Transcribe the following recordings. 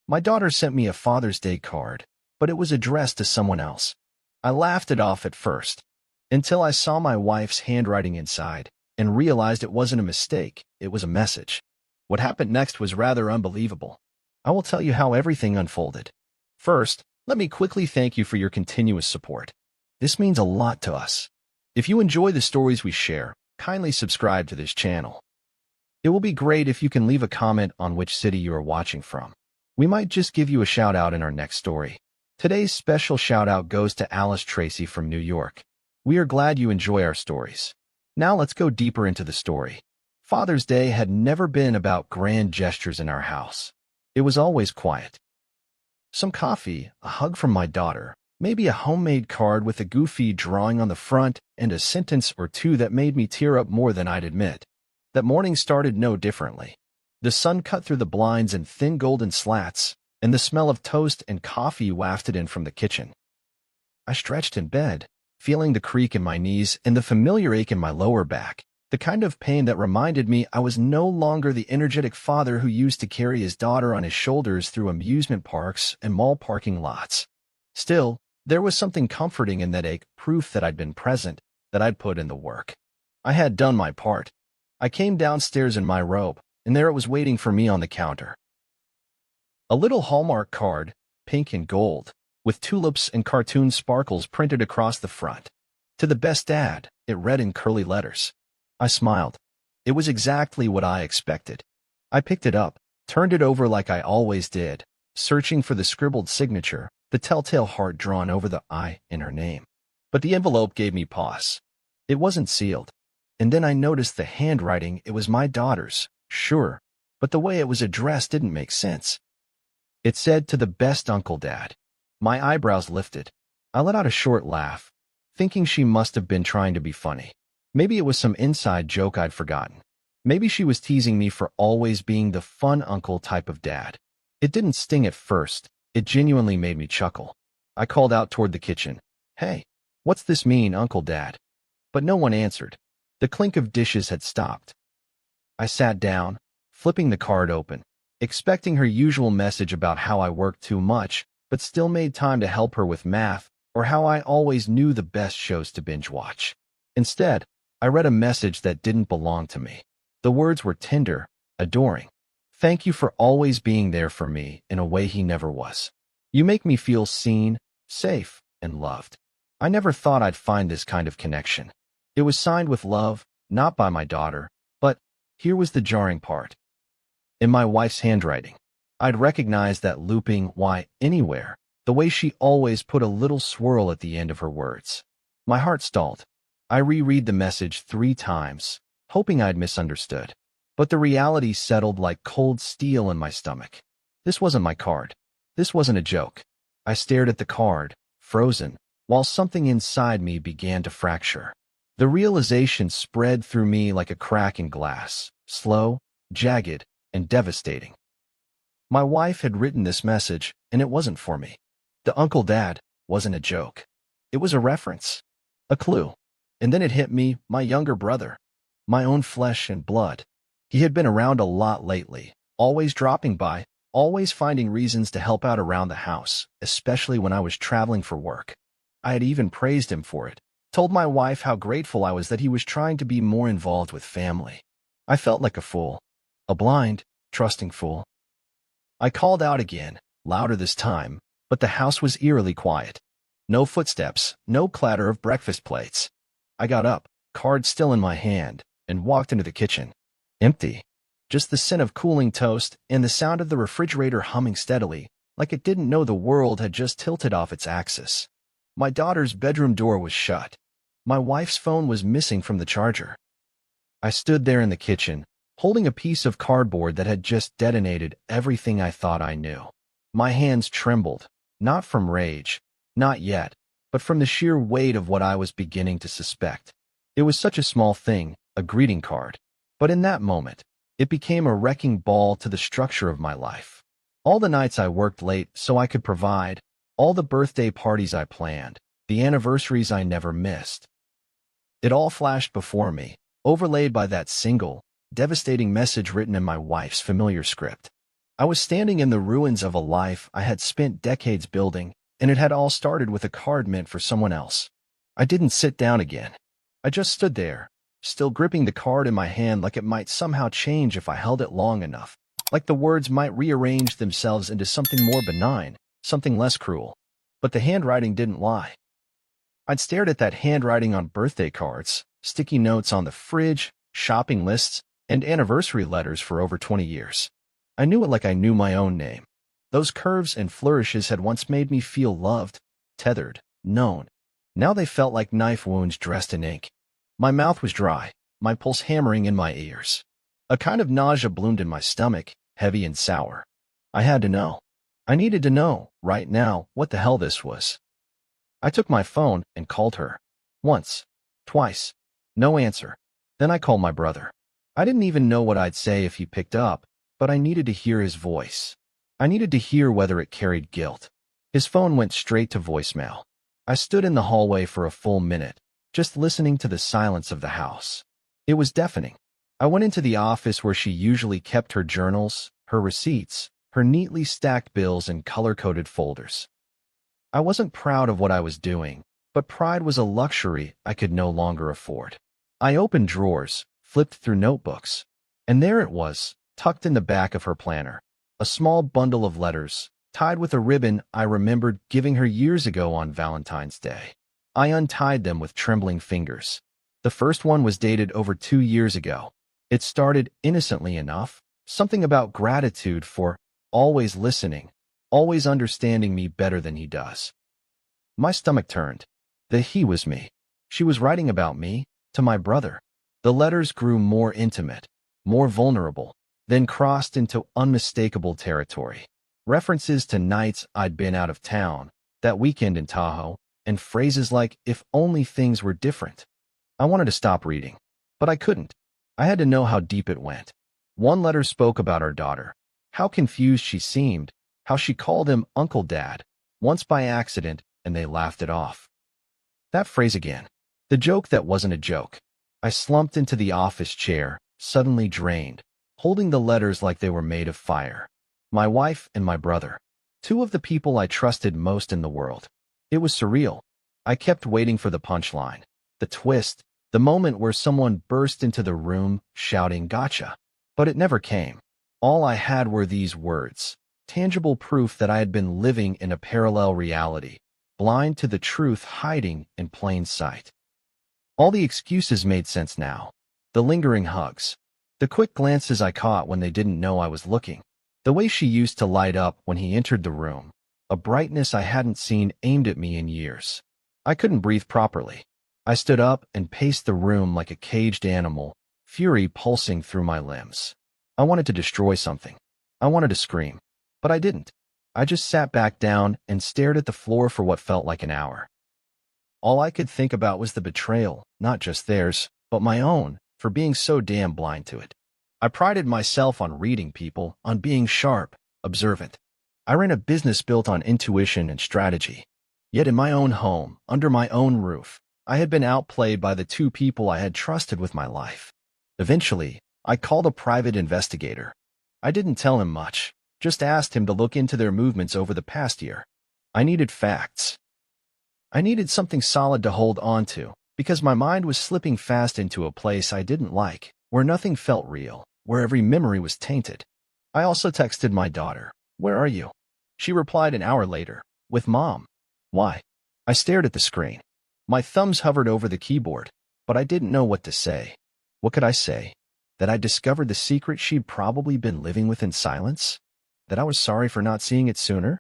My daughter sent me a Father's Day card, but it was addressed to someone else. I laughed it off at first, until I saw my wife's handwriting inside and realized it wasn't a mistake, it was a message. What happened next was rather unbelievable. I will tell you how everything unfolded. First, let me quickly thank you for your continuous support. This means a lot to us. If you enjoy the stories we share, kindly subscribe to this channel. It will be great if you can leave a comment on which city you are watching from. We might just give you a shout out in our next story. Today's special shout out goes to Alice Tracy from New York. We are glad you enjoy our stories. Now let's go deeper into the story. Father's Day had never been about grand gestures in our house. It was always quiet. Some coffee, a hug from my daughter, maybe a homemade card with a goofy drawing on the front, and a sentence or two that made me tear up more than I'd admit. That morning started no differently. The sun cut through the blinds in thin golden slats, and the smell of toast and coffee wafted in from the kitchen. I stretched in bed, feeling the creak in my knees and the familiar ache in my lower back, the kind of pain that reminded me I was no longer the energetic father who used to carry his daughter on his shoulders through amusement parks and mall parking lots. Still, there was something comforting in that ache, proof that I'd been present, that I'd put in the work. I had done my part. I came downstairs in my robe, and there it was waiting for me on the counter. A little Hallmark card, pink and gold, with tulips and cartoon sparkles printed across the front. To the best dad, it read in curly letters. I smiled. It was exactly what I expected. I picked it up, turned it over like I always did, searching for the scribbled signature, the telltale heart drawn over the I in her name. But the envelope gave me pause. It wasn't sealed. And then I noticed the handwriting. It was my daughter's, sure, but the way it was addressed didn't make sense. It said, "To the best Uncle Dad." My eyebrows lifted. I let out a short laugh, thinking she must have been trying to be funny. Maybe it was some inside joke I'd forgotten. Maybe she was teasing me for always being the fun uncle type of dad. It didn't sting at first. It genuinely made me chuckle. I called out toward the kitchen. "Hey, what's this mean, Uncle Dad?" But no one answered. The clink of dishes had stopped. I sat down, flipping the card open, expecting her usual message about how I worked too much, but still made time to help her with math, or how I always knew the best shows to binge watch. Instead, I read a message that didn't belong to me. The words were tender, adoring. "Thank you for always being there for me in a way he never was. You make me feel seen, safe, and loved." I never thought I'd find this kind of connection. It was signed with love, not by my daughter, but here was the jarring part. In my wife's handwriting, I'd recognize that looping "why anywhere," the way she always put a little swirl at the end of her words. My heart stalled. I reread the message 3 times, hoping I'd misunderstood. But the reality settled like cold steel in my stomach. This wasn't my card. This wasn't a joke. I stared at the card, frozen, while something inside me began to fracture. The realization spread through me like a crack in glass, slow, jagged, and devastating. My wife had written this message, and it wasn't for me. The Uncle Dad wasn't a joke. It was a reference, a clue. And then it hit me, my younger brother, my own flesh and blood. He had been around a lot lately, always dropping by, always finding reasons to help out around the house, especially when I was traveling for work. I had even praised him for it, told my wife how grateful I was that he was trying to be more involved with family. I felt like a fool, a blind, trusting fool. I called out again, louder this time, but the house was eerily quiet. No footsteps, no clatter of breakfast plates. I got up, card still in my hand, and walked into the kitchen. Empty. Just the scent of cooling toast and the sound of the refrigerator humming steadily, like it didn't know the world had just tilted off its axis. My daughter's bedroom door was shut. My wife's phone was missing from the charger. I stood there in the kitchen, holding a piece of cardboard that had just detonated everything I thought I knew. My hands trembled, not from rage, not yet, but from the sheer weight of what I was beginning to suspect. It was such a small thing, a greeting card. But in that moment, it became a wrecking ball to the structure of my life. All the nights I worked late so I could provide, all the birthday parties I planned, the anniversaries I never missed. It all flashed before me, overlaid by that single, devastating message written in my wife's familiar script. I was standing in the ruins of a life I had spent decades building, and it had all started with a card meant for someone else. I didn't sit down again. I just stood there, still gripping the card in my hand like it might somehow change if I held it long enough, like the words might rearrange themselves into something more benign, something less cruel. But the handwriting didn't lie. I'd stared at that handwriting on birthday cards, sticky notes on the fridge, shopping lists, and anniversary letters for over 20 years. I knew it like I knew my own name. Those curves and flourishes had once made me feel loved, tethered, known. Now they felt like knife wounds dressed in ink. My mouth was dry, my pulse hammering in my ears. A kind of nausea bloomed in my stomach, heavy and sour. I had to know. I needed to know, right now, what the hell this was. I took my phone and called her. Once. Twice. No answer. Then I called my brother. I didn't even know what I'd say if he picked up, but I needed to hear his voice. I needed to hear whether it carried guilt. His phone went straight to voicemail. I stood in the hallway for a full minute, just listening to the silence of the house. It was deafening. I went into the office where she usually kept her journals, her receipts, her neatly stacked bills and color-coded folders. I wasn't proud of what I was doing, but pride was a luxury I could no longer afford. I opened drawers, flipped through notebooks, and there it was, tucked in the back of her planner, a small bundle of letters, tied with a ribbon I remembered giving her years ago on Valentine's Day. I untied them with trembling fingers. The first one was dated over 2 years ago. It started innocently enough, something about gratitude for always listening, always understanding me better than he does. My stomach turned. The he was me. She was writing about me, to my brother. The letters grew more intimate, more vulnerable, then crossed into unmistakable territory. References to nights I'd been out of town, that weekend in Tahoe, and phrases like, if only things were different. I wanted to stop reading, but I couldn't. I had to know how deep it went. One letter spoke about our daughter, how confused she seemed, how she called him Uncle Dad, once by accident, and they laughed it off. That phrase again. The joke that wasn't a joke. I slumped into the office chair, suddenly drained, holding the letters like they were made of fire. My wife and my brother. Two of the people I trusted most in the world. It was surreal. I kept waiting for the punchline, the twist, the moment where someone burst into the room, shouting, "Gotcha!" But it never came. All I had were these words, tangible proof that I had been living in a parallel reality, blind to the truth hiding in plain sight. All the excuses made sense now. The lingering hugs. The quick glances I caught when they didn't know I was looking. The way she used to light up when he entered the room. A brightness I hadn't seen aimed at me in years. I couldn't breathe properly. I stood up and paced the room like a caged animal, fury pulsing through my limbs. I wanted to destroy something. I wanted to scream. But I didn't. I just sat back down and stared at the floor for what felt like an hour. All I could think about was the betrayal, not just theirs, but my own, for being so damn blind to it. I prided myself on reading people, on being sharp, observant. I ran a business built on intuition and strategy. Yet in my own home, under my own roof, I had been outplayed by the two people I had trusted with my life. Eventually, I called a private investigator. I didn't tell him much, just asked him to look into their movements over the past year. I needed facts. I needed something solid to hold on to, because my mind was slipping fast into a place I didn't like, where nothing felt real, where every memory was tainted. I also texted my daughter, "Where are you?" She replied an hour later, "With Mom." Why? I stared at the screen. My thumbs hovered over the keyboard, but I didn't know what to say. What could I say? That I discovered the secret she'd probably been living with in silence? That I was sorry for not seeing it sooner?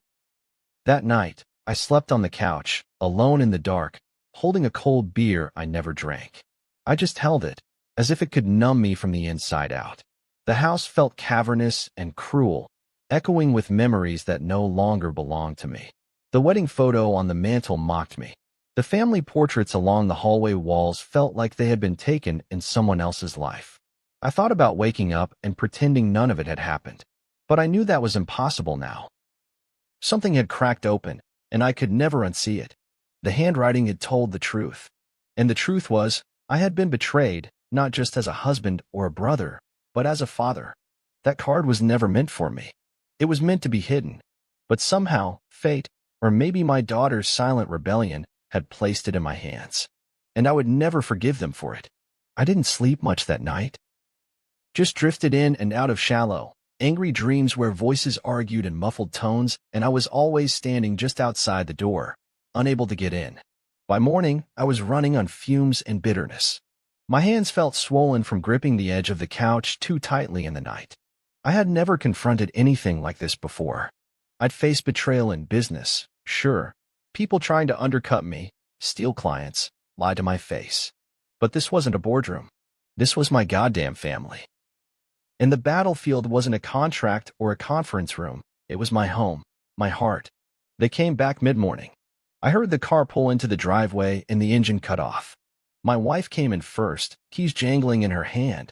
That night, I slept on the couch, alone in the dark, holding a cold beer I never drank. I just held it, as if it could numb me from the inside out. The house felt cavernous and cruel, echoing with memories that no longer belonged to me. The wedding photo on the mantel mocked me. The family portraits along the hallway walls felt like they had been taken in someone else's life. I thought about waking up and pretending none of it had happened, but I knew that was impossible now. Something had cracked open, and I could never unsee it. The handwriting had told the truth. And the truth was, I had been betrayed, not just as a husband or a brother, but as a father. That card was never meant for me. It was meant to be hidden, but somehow, fate, or maybe my daughter's silent rebellion, had placed it in my hands. And I would never forgive them for it. I didn't sleep much that night. Just drifted in and out of shallow, angry dreams where voices argued in muffled tones, and I was always standing just outside the door, unable to get in. By morning, I was running on fumes and bitterness. My hands felt swollen from gripping the edge of the couch too tightly in the night. I had never confronted anything like this before. I'd faced betrayal in business, sure, people trying to undercut me, steal clients, lie to my face. But this wasn't a boardroom. This was my goddamn family. And the battlefield wasn't a contract or a conference room. It was my home, my heart. They came back mid-morning. I heard the car pull into the driveway and the engine cut off. My wife came in first, keys jangling in her hand,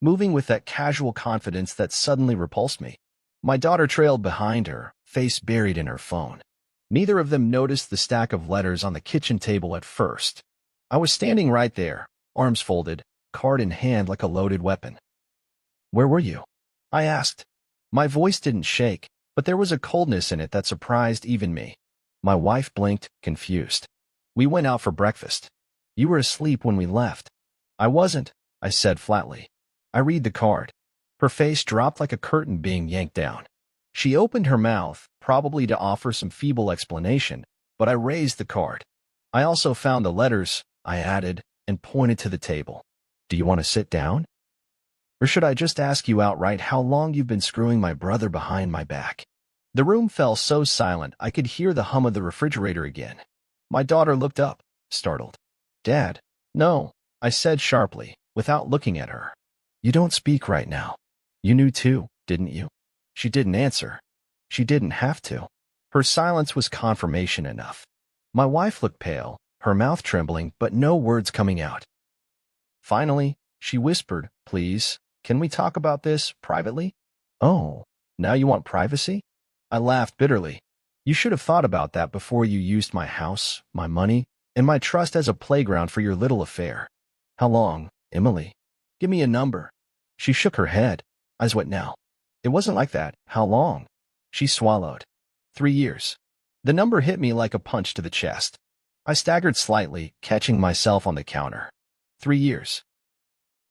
moving with that casual confidence that suddenly repulsed me. My daughter trailed behind her, face buried in her phone. Neither of them noticed the stack of letters on the kitchen table at first. I was standing right there, arms folded, card in hand like a loaded weapon. "Where were you?" I asked. My voice didn't shake, but there was a coldness in it that surprised even me. My wife blinked, confused. "We went out for breakfast. You were asleep when we left." "I wasn't," I said flatly. "I read the card." Her face dropped like a curtain being yanked down. She opened her mouth, probably to offer some feeble explanation, but I raised the card. "I also found the letters," I added, and pointed to the table. "Do you want to sit down? Or should I just ask you outright how long you've been screwing my brother behind my back?" The room fell so silent I could hear the hum of the refrigerator again. My daughter looked up, startled. "Dad, no," I said sharply, without looking at her. "You don't speak right now. You knew too, didn't you?" She didn't answer. She didn't have to. Her silence was confirmation enough. My wife looked pale, her mouth trembling, but no words coming out. Finally, she whispered, "Please, can we talk about this privately?" "Oh, now you want privacy?" I laughed bitterly. "You should have thought about that before you used my house, my money, and my trust as a playground for your little affair." "How long, Emily? Give me a number." She shook her head. "Eyes wet now." "It wasn't like that. How long?" She swallowed. 3 years. The number hit me like a punch to the chest. I staggered slightly, catching myself on the counter. 3 years.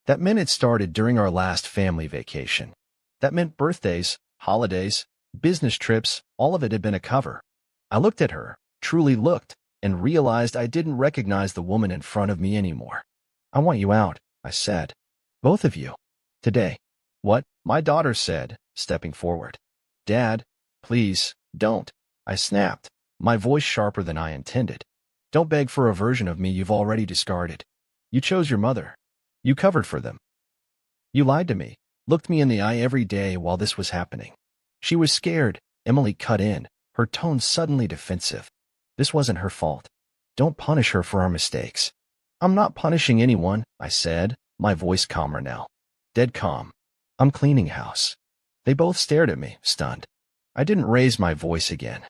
That meant it started during our last family vacation. That meant birthdays, holidays, business trips, all of it had been a cover. I looked at her, truly looked, and realized I didn't recognize the woman in front of me anymore. "I want you out," I said. "Both of you. Today." "What?" my daughter said, stepping forward. "Dad, please, don't," I snapped, my voice sharper than I intended. "Don't beg for a version of me you've already discarded. You chose your mother. You covered for them. You lied to me, looked me in the eye every day while this was happening." She was scared. Emily cut in, her tone suddenly defensive. "This wasn't her fault. Don't punish her for our mistakes." "I'm not punishing anyone," I said, my voice calmer now. Dead calm. "I'm cleaning house." They both stared at me, stunned. I didn't raise my voice again.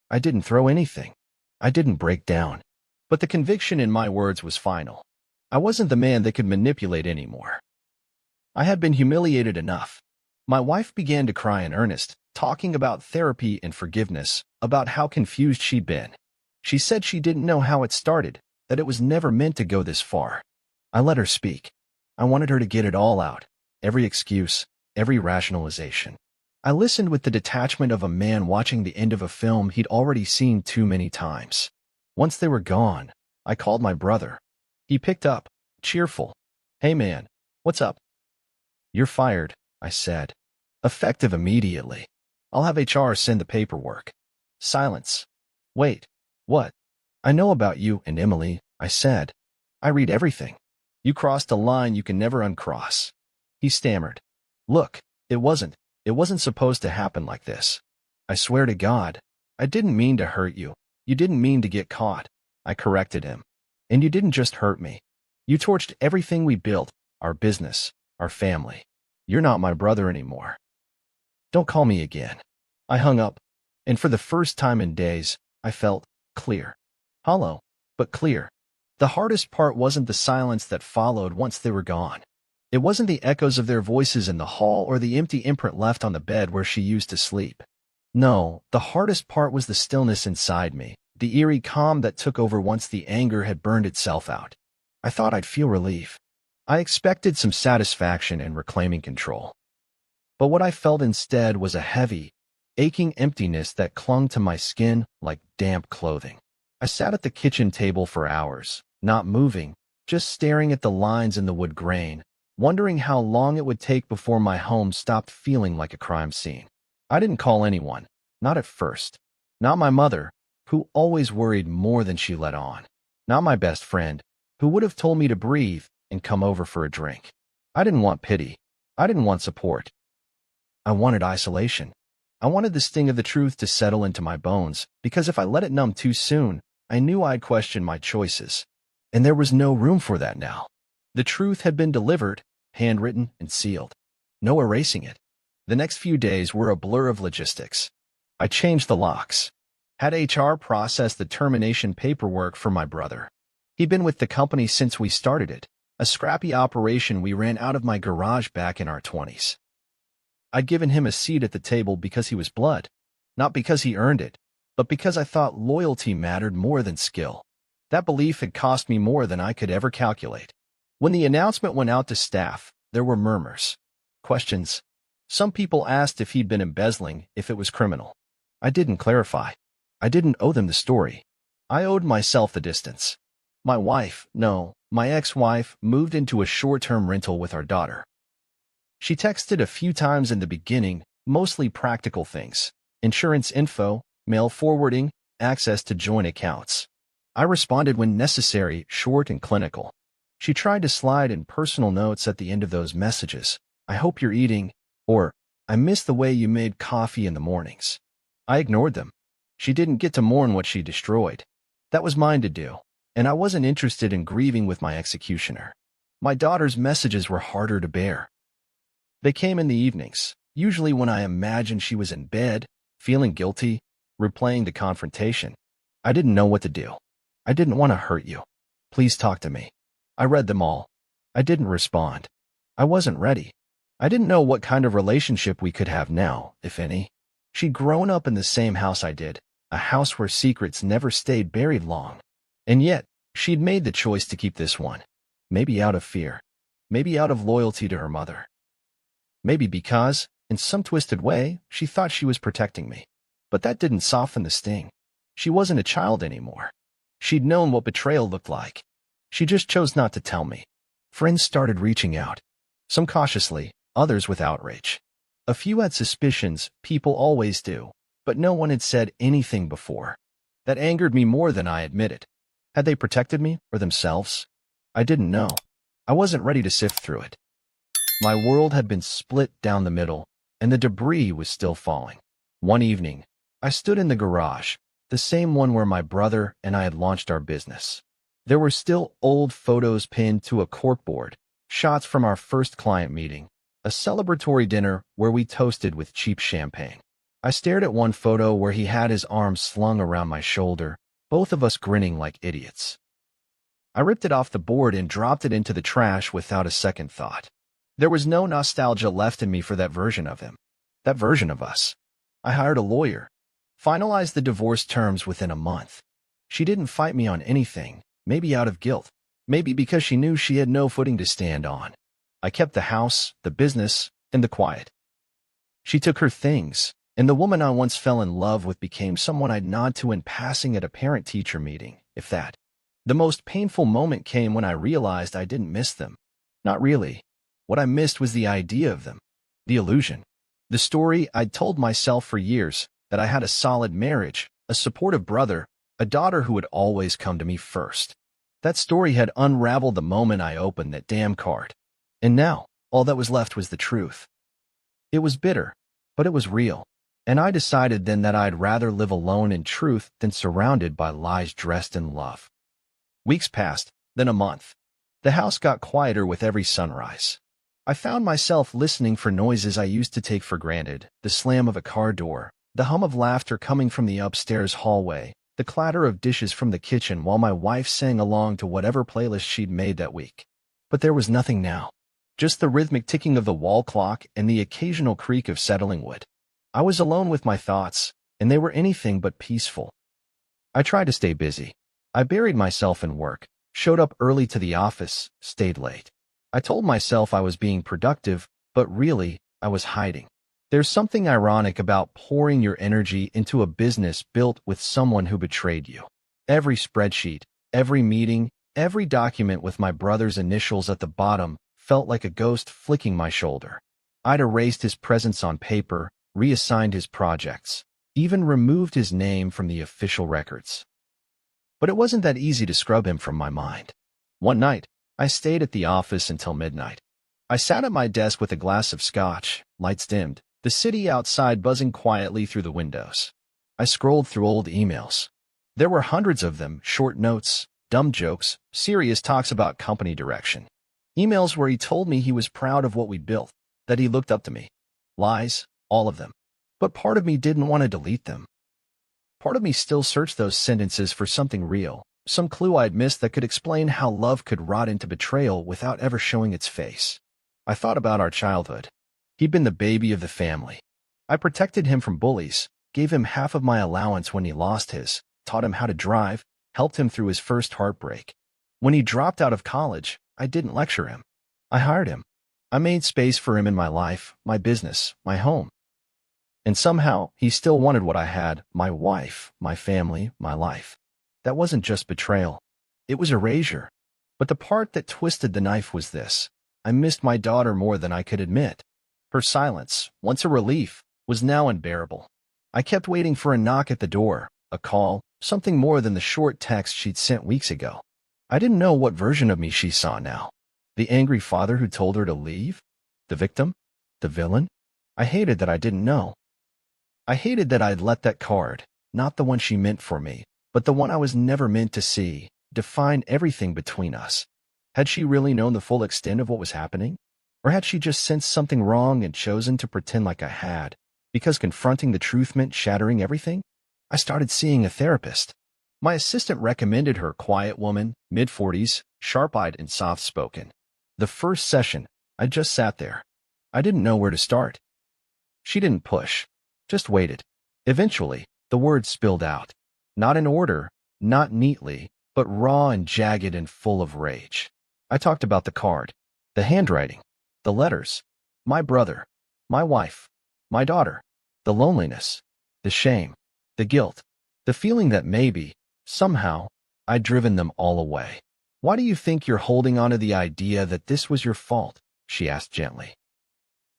I didn't throw anything. I didn't break down. But the conviction in my words was final. I wasn't the man they could manipulate anymore. I had been humiliated enough. My wife began to cry in earnest, talking about therapy and forgiveness, about how confused she'd been. She said she didn't know how it started, that it was never meant to go this far. I let her speak. I wanted her to get it all out, every excuse, every rationalization. I listened with the detachment of a man watching the end of a film he'd already seen too many times. Once they were gone, I called my brother. He picked up, cheerful. "Hey man, what's up?" "You're fired," I said. Effective immediately. "I'll have HR send the paperwork." Silence. "Wait, what?" "I know about you and Emily," I said. "I read everything. You crossed a line you can never uncross." He stammered. "Look, it wasn't supposed to happen like this. I swear to God, I didn't mean to hurt you. You didn't mean to get caught." I corrected him. "And you didn't just hurt me. You torched everything we built, our business, our family. You're not my brother anymore. Don't call me again." I hung up, and for the first time in days, I felt clear. Hollow, but clear. The hardest part wasn't the silence that followed once they were gone. It wasn't the echoes of their voices in the hall or the empty imprint left on the bed where she used to sleep. No, the hardest part was the stillness inside me, the eerie calm that took over once the anger had burned itself out. I thought I'd feel relief. I expected some satisfaction in reclaiming control. But what I felt instead was a heavy, aching emptiness that clung to my skin like damp clothing. I sat at the kitchen table for hours, not moving, just staring at the lines in the wood grain, wondering how long it would take before my home stopped feeling like a crime scene. I didn't call anyone, not at first. Not my mother, who always worried more than she let on. Not my best friend, who would have told me to breathe and come over for a drink. I didn't want pity. I didn't want support. I wanted isolation. I wanted the sting of the truth to settle into my bones, because if I let it numb too soon, I knew I'd question my choices. And there was no room for that now. The truth had been delivered, handwritten, and sealed. No erasing it. The next few days were a blur of logistics. I changed the locks. Had HR process the termination paperwork for my brother. He'd been with the company since we started it, a scrappy operation we ran out of my garage back in our 20s. I'd given him a seat at the table because he was blood, not because he earned it, but because I thought loyalty mattered more than skill. That belief had cost me more than I could ever calculate. When the announcement went out to staff, there were murmurs, questions. Some people asked if he'd been embezzling, if it was criminal. I didn't clarify. I didn't owe them the story. I owed myself the distance. My ex-wife, moved into a short-term rental with our daughter. She texted a few times in the beginning, mostly practical things. Insurance info, mail forwarding, access to joint accounts. I responded when necessary, short and clinical. She tried to slide in personal notes at the end of those messages. I hope you're eating, or I miss the way you made coffee in the mornings. I ignored them. She didn't get to mourn what she destroyed. That was mine to do, and I wasn't interested in grieving with my executioner. My daughter's messages were harder to bear. They came in the evenings, usually when I imagined she was in bed, feeling guilty, replaying the confrontation. I didn't know what to do. I didn't want to hurt you. Please talk to me. I read them all. I didn't respond. I wasn't ready. I didn't know what kind of relationship we could have now, if any. She'd grown up in the same house I did, a house where secrets never stayed buried long. And yet, she'd made the choice to keep this one. Maybe out of fear. Maybe out of loyalty to her mother. Maybe because, in some twisted way, she thought she was protecting me. But that didn't soften the sting. She wasn't a child anymore. She'd known what betrayal looked like. She just chose not to tell me. Friends started reaching out. Some cautiously, others with outrage. A few had suspicions, people always do, but no one had said anything before. That angered me more than I admitted. Had they protected me or themselves? I didn't know. I wasn't ready to sift through it. My world had been split down the middle, and the debris was still falling. One evening, I stood in the garage, the same one where my brother and I had launched our business. There were still old photos pinned to a corkboard, shots from our first client meeting, a celebratory dinner where we toasted with cheap champagne. I stared at one photo where he had his arms slung around my shoulder, both of us grinning like idiots. I ripped it off the board and dropped it into the trash without a second thought. There was no nostalgia left in me for that version of him, that version of us. I hired a lawyer, finalized the divorce terms within a month. She didn't fight me on anything, maybe out of guilt, maybe because she knew she had no footing to stand on. I kept the house, the business, and the quiet. She took her things, and the woman I once fell in love with became someone I'd nod to in passing at a parent-teacher meeting, if that. The most painful moment came when I realized I didn't miss them. Not really. What I missed was the idea of them, the illusion. The story I'd told myself for years, that I had a solid marriage, a supportive brother, a daughter who would always come to me first. That story had unraveled the moment I opened that damn card. And now, all that was left was the truth. It was bitter, but it was real. And I decided then that I'd rather live alone in truth than surrounded by lies dressed in love. Weeks passed, then a month. The house got quieter with every sunrise. I found myself listening for noises I used to take for granted, the slam of a car door, the hum of laughter coming from the upstairs hallway, the clatter of dishes from the kitchen while my wife sang along to whatever playlist she'd made that week. But there was nothing now. Just the rhythmic ticking of the wall clock and the occasional creak of settling wood. I was alone with my thoughts, and they were anything but peaceful. I tried to stay busy. I buried myself in work, showed up early to the office, stayed late. I told myself I was being productive, but really, I was hiding. There's something ironic about pouring your energy into a business built with someone who betrayed you. Every spreadsheet, every meeting, every document with my brother's initials at the bottom felt like a ghost flicking my shoulder. I'd erased his presence on paper, reassigned his projects, even removed his name from the official records. But it wasn't that easy to scrub him from my mind. One night, I stayed at the office until midnight. I sat at my desk with a glass of scotch, lights dimmed, the city outside buzzing quietly through the windows. I scrolled through old emails. There were hundreds of them, short notes, dumb jokes, serious talks about company direction. Emails where he told me he was proud of what we built, that he looked up to me. Lies, all of them. But part of me didn't want to delete them. Part of me still searched those sentences for something real, some clue I'd missed that could explain how love could rot into betrayal without ever showing its face. I thought about our childhood. He'd been the baby of the family. I protected him from bullies, gave him half of my allowance when he lost his, taught him how to drive, helped him through his first heartbreak. When he dropped out of college, I didn't lecture him. I hired him. I made space for him in my life, my business, my home. And somehow, he still wanted what I had, my wife, my family, my life. That wasn't just betrayal. It was erasure. But the part that twisted the knife was this. I missed my daughter more than I could admit. Her silence, once a relief, was now unbearable. I kept waiting for a knock at the door, a call, something more than the short text she'd sent weeks ago. I didn't know what version of me she saw now. The angry father who told her to leave? The victim? The villain? I hated that I didn't know. I hated that I'd let that card, not the one she meant for me, but the one I was never meant to see, define everything between us. Had she really known the full extent of what was happening? Or had she just sensed something wrong and chosen to pretend like I had, because confronting the truth meant shattering everything? I started seeing a therapist. My assistant recommended her, quiet woman, mid-40s, sharp-eyed and soft-spoken. The first session, I just sat there. I didn't know where to start. She didn't push, just waited. Eventually, the words spilled out. Not in order, not neatly, but raw and jagged and full of rage. I talked about the card, the handwriting, the letters, my brother, my wife, my daughter, the loneliness, the shame, the guilt, the feeling that maybe, somehow, I'd driven them all away. Why do you think you're holding on to the idea that this was your fault? She asked gently.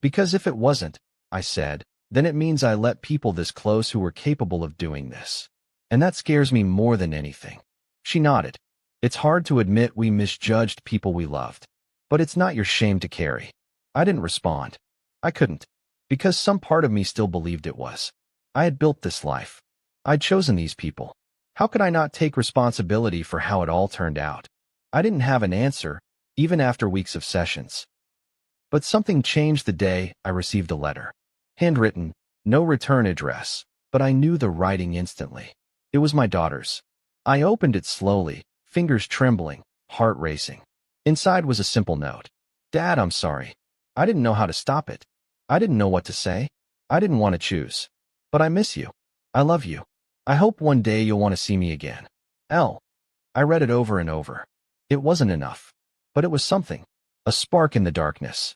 Because if it wasn't, I said, then it means I let people this close who were capable of doing this. And that scares me more than anything. She nodded. It's hard to admit we misjudged people we loved. But it's not your shame to carry. I didn't respond. I couldn't. Because some part of me still believed it was. I had built this life. I'd chosen these people. How could I not take responsibility for how it all turned out? I didn't have an answer, even after weeks of sessions. But something changed the day I received a letter. Handwritten, no return address, but I knew the writing instantly. It was my daughter's. I opened it slowly, fingers trembling, heart racing. Inside was a simple note. Dad, I'm sorry. I didn't know how to stop it. I didn't know what to say. I didn't want to choose. But I miss you. I love you. I hope one day you'll want to see me again. L. I read it over and over. It wasn't enough. But it was something. A spark in the darkness.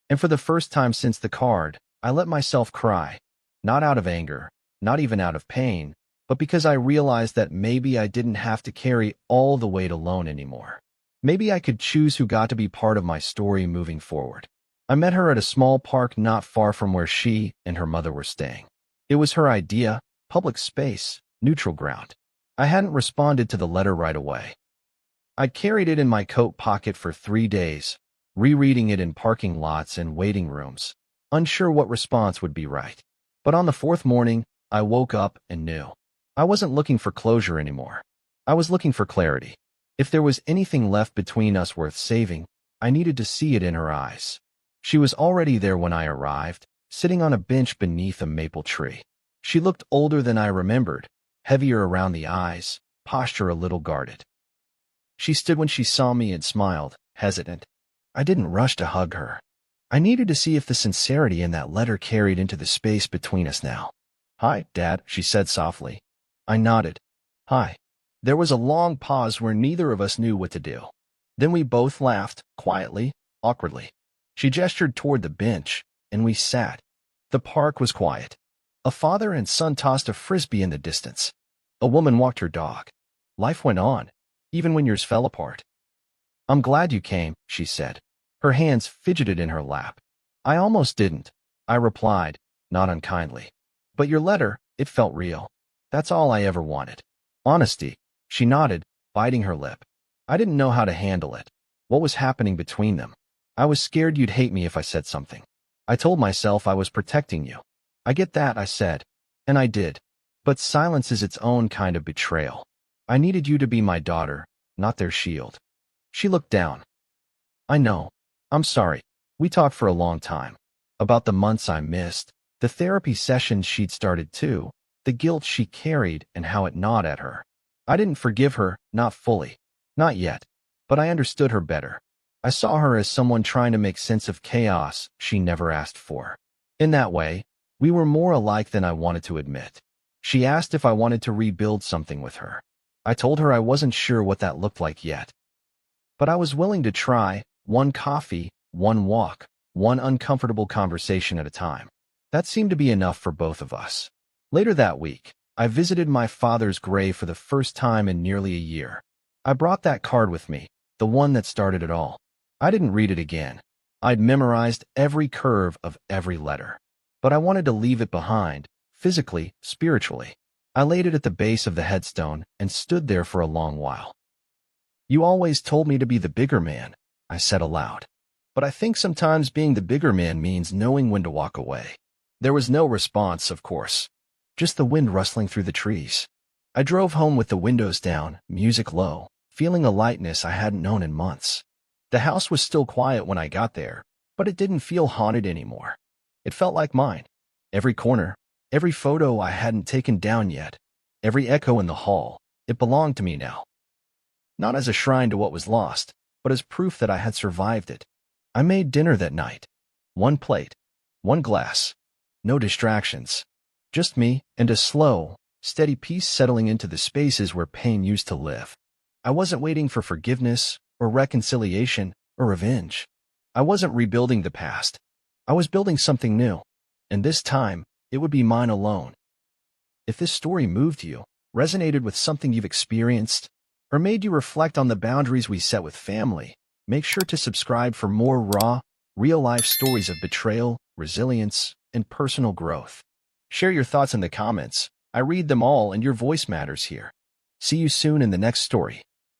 And for the first time since the card, I let myself cry. Not out of anger, not even out of pain, but because I realized that maybe I didn't have to carry all the weight alone anymore. Maybe I could choose who got to be part of my story moving forward. I met her at a small park not far from where she and her mother were staying. It was her idea, public space, neutral ground. I hadn't responded to the letter right away. I'd carried it in my coat pocket for 3 days, rereading it in parking lots and waiting rooms, unsure what response would be right. But on the 4th morning, I woke up and knew. I wasn't looking for closure anymore. I was looking for clarity. If there was anything left between us worth saving, I needed to see it in her eyes. She was already there when I arrived, sitting on a bench beneath a maple tree. She looked older than I remembered, heavier around the eyes, posture a little guarded. She stood when she saw me and smiled, hesitant. I didn't rush to hug her. I needed to see if the sincerity in that letter carried into the space between us now. "Hi, Dad," she said softly. I nodded. "Hi." There was a long pause where neither of us knew what to do. Then we both laughed, quietly, awkwardly. She gestured toward the bench, and we sat. The park was quiet. A father and son tossed a frisbee in the distance. A woman walked her dog. Life went on, even when yours fell apart. "I'm glad you came," she said. Her hands fidgeted in her lap. "I almost didn't," I replied, not unkindly. "But your letter, it felt real. That's all I ever wanted. Honesty." She nodded, biting her lip. I didn't know how to handle it. What was happening between them? I was scared you'd hate me if I said something. I told myself I was protecting you. "I get that," I said. And I did. But silence is its own kind of betrayal. I needed you to be my daughter, not their shield. She looked down. "I know. I'm sorry. We talked for a long time. About the months I missed, the therapy sessions she'd started too, the guilt she carried and how it gnawed at her. I didn't forgive her, not fully. Not yet. But I understood her better. I saw her as someone trying to make sense of chaos she never asked for. In that way, we were more alike than I wanted to admit. She asked if I wanted to rebuild something with her. I told her I wasn't sure what that looked like yet. But I was willing to try, one coffee, one walk, one uncomfortable conversation at a time. That seemed to be enough for both of us. Later that week, I visited my father's grave for the first time in nearly a year. I brought that card with me, the one that started it all. I didn't read it again. I'd memorized every curve of every letter. But I wanted to leave it behind, physically, spiritually. I laid it at the base of the headstone and stood there for a long while. "You always told me to be the bigger man," I said aloud. "But I think sometimes being the bigger man means knowing when to walk away." There was no response, of course. Just the wind rustling through the trees. I drove home with the windows down, music low, feeling a lightness I hadn't known in months. The house was still quiet when I got there, but it didn't feel haunted anymore. It felt like mine. Every corner, every photo I hadn't taken down yet, every echo in the hall, it belonged to me now. Not as a shrine to what was lost, but as proof that I had survived it. I made dinner that night. One plate, one glass, no distractions. Just me and a slow, steady peace settling into the spaces where pain used to live. I wasn't waiting for forgiveness or reconciliation or revenge. I wasn't rebuilding the past. I was building something new. And this time, it would be mine alone. If this story moved you, resonated with something you've experienced, or made you reflect on the boundaries we set with family, make sure to subscribe for more raw, real-life stories of betrayal, resilience, and personal growth. Share your thoughts in the comments. I read them all and your voice matters here. See you soon in the next story.